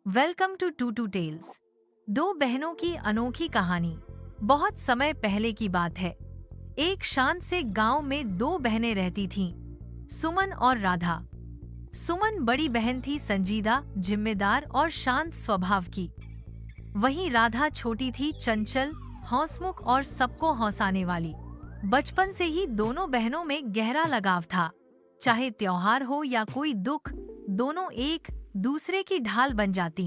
Welcome to two two tales. दो बहनों की अनोखी कहानी। बहुत समय पहले की बात है। एक शांत से गांव में दो बहनें रहती थीं, सुमन और राधा। सुमन बड़ी बहन थी, संजीदा, जिम्मेदार और शांत स्वभाव की। वहीं राधा छोटी थी, चंचल, हंसमुख और सबको हंसाने वाली। बचपन से ही दोनों बहनों में गहरा लगाव था। चाहे त्योहार हो या कोई दुख, दोनों एक दूसरे की ढाल बन जाती।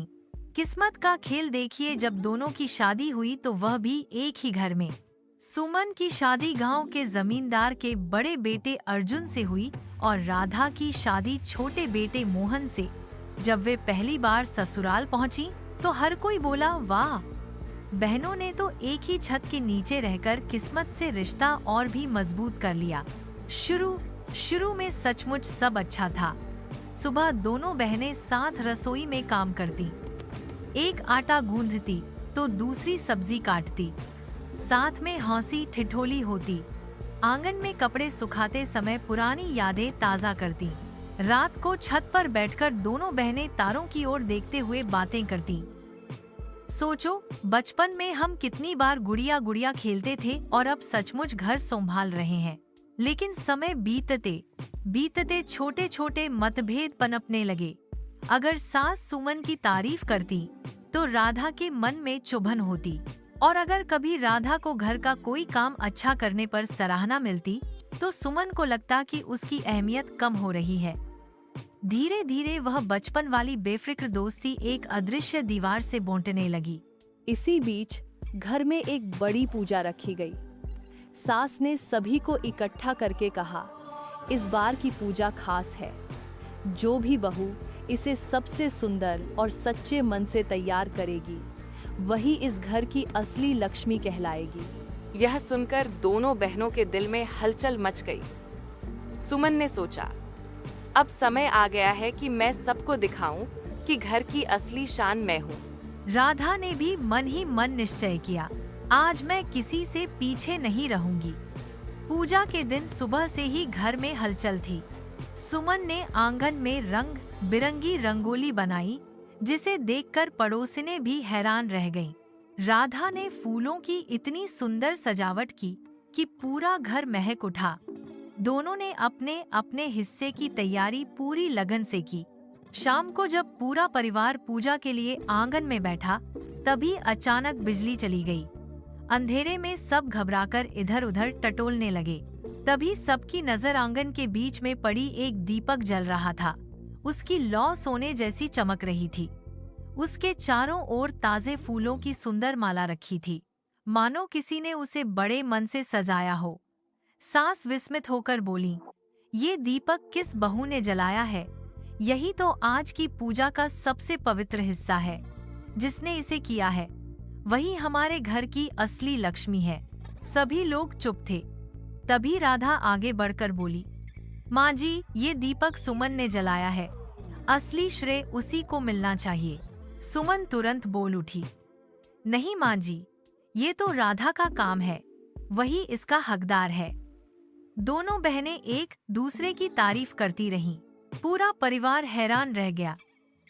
किस्मत का खेल देखिए, जब दोनों की शादी हुई तो वह भी एक ही घर में। सुमन की शादी गांव के जमींदार के बड़े बेटे अर्जुन से हुई और राधा की शादी छोटे बेटे मोहन से। जब वे पहली बार ससुराल पहुंची तो हर कोई बोला, वाह! बहनों ने तो एक ही छत के नीचे रहकर किस्मत से रिश्ता और भी मजबूत कर लिया। शुरू में सचमुच सब अच्छा था। सुबह दोनों बहनें साथ रसोई में काम करती। एक आटा गूंथती तो दूसरी सब्जी काटती। साथ में हंसी ठिठोली होती। आंगन में कपड़े सुखाते समय पुरानी यादें ताजा करती। रात को छत पर बैठकर दोनों बहनें तारों की ओर देखते हुए बातें करती। सोचो, बचपन में हम कितनी बार गुड़िया गुड़िया खेलते थे और अब सचमुच घर संभाल रहे हैं। लेकिन समय बीतते छोटे छोटे मतभेद पनपने लगे। अगर सास सुमन की तारीफ करती तो राधा के मन में चुभन होती, और अगर कभी राधा को घर का कोई काम अच्छा करने पर सराहना मिलती तो सुमन को लगता कि उसकी अहमियत कम हो रही है। धीरे धीरे वह बचपन वाली बेफिक्र दोस्ती एक अदृश्य दीवार से बौंटने लगी। इसी बीच घर में एक बड़ी पूजा रखी गई। सास ने सभी को इकट्ठा करके कहा, इस बार की पूजा खास है। जो भी बहू इसे सबसे सुंदर और सच्चे मन से तैयार करेगी, वही इस घर की असली लक्ष्मी कहलाएगी। यह सुनकर दोनों बहनों के दिल में हलचल मच गई। सुमन ने सोचा, अब समय आ गया है कि मैं सबको दिखाऊं कि घर की असली शान मैं हूँ। राधा ने भी मन ही मन निश्चय किया, आज मैं किसी से पीछे नहीं रहूंगी। पूजा के दिन सुबह से ही घर में हलचल थी। सुमन ने आंगन में रंग बिरंगी रंगोली बनाई, जिसे देखकर पड़ोसिनें भी हैरान रह गईं। राधा ने फूलों की इतनी सुंदर सजावट की कि पूरा घर महक उठा। दोनों ने अपने अपने हिस्से की तैयारी पूरी लगन से की। शाम को जब पूरा परिवार पूजा के लिए आंगन में बैठा, तभी अचानक बिजली चली गई। अंधेरे में सब घबराकर इधर उधर टटोलने लगे। तभी सबकी नजर आंगन के बीच में पड़ी एक दीपक जल रहा था। उसकी लौ सोने जैसी चमक रही थी। उसके चारों ओर ताजे फूलों की सुंदर माला रखी थी, मानो किसी ने उसे बड़े मन से सजाया हो। सास विस्मित होकर बोली, ये दीपक किस बहू ने जलाया है? यही तो आज की पूजा का सबसे पवित्र हिस्सा है। जिसने इसे किया है वही हमारे घर की असली लक्ष्मी है। सभी लोग चुप थे। तभी राधा आगे बढ़कर बोली, माँ जी, ये दीपक सुमन ने जलाया है। असली श्रेय उसी को मिलना चाहिए। सुमन तुरंत बोल उठी, नहीं माँ जी, ये तो राधा का काम है, वही इसका हकदार है। दोनों बहनें एक दूसरे की तारीफ करती रहीं। पूरा परिवार हैरान रह गया।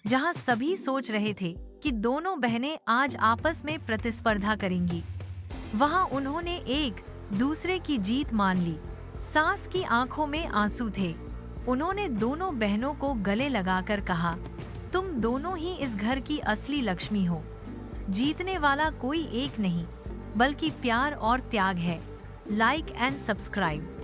जहाँ सभी सोच रहे थे कि दोनों बहनें आज आपस में प्रतिस्पर्धा करेंगी, वहाँ उन्होंने एक दूसरे की जीत मान ली। सास की आंखों में आंसू थे। उन्होंने दोनों बहनों को गले लगाकर कहा, तुम दोनों ही इस घर की असली लक्ष्मी हो। जीतने वाला कोई एक नहीं, बल्कि प्यार और त्याग है। Like and subscribe.